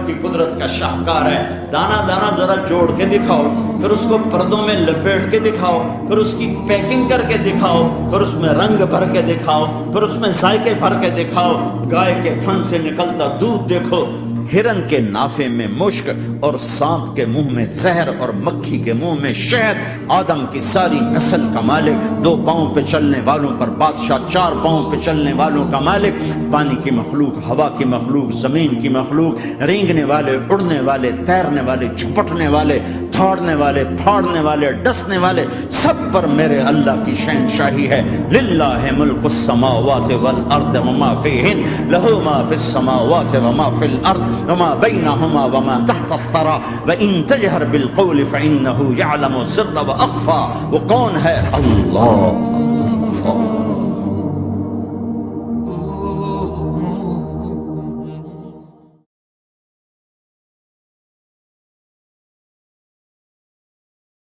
رب کی قدرت کا شاہکار ہے. دانا دانا ذرا جوڑ کے دکھاؤ، پھر اس کو پردوں میں لپیٹ کے دکھاؤ، پھر اس کی پیکنگ کر کے دکھاؤ، پھر اس میں رنگ بھر کے دکھاؤ، پھر اس میں ذائقے بھر کے دکھاؤ. گائے کے تھن سے نکلتا دودھ دیکھو، ہرن کے نافے میں مشک اور سانپ کے منہ میں زہر اور مکھی کے منہ میں شہد. آدم کی ساری نسل کا مالک، 2 پاؤں پہ چلنے والوں پر بادشاہ، 4 پاؤں پہ چلنے والوں کا مالک، پانی کی مخلوق، ہوا کی مخلوق، زمین کی مخلوق، رینگنے والے، اڑنے والے، تیرنے والے، جھپٹنے والے، دھاڑنے والے، پھاڑنے والے، ڈسنے والے، سب پر میرے اللہ کی شہنشاہی ہے. للہ ملک السماوات والارض وما فیہن، لہ ما فی السماوات وما فی الارض وما بینہما وما تحت الثری وان تجہر بالقول فانہ یعلم السر واخفی. وہ کون ہے؟ اللہ.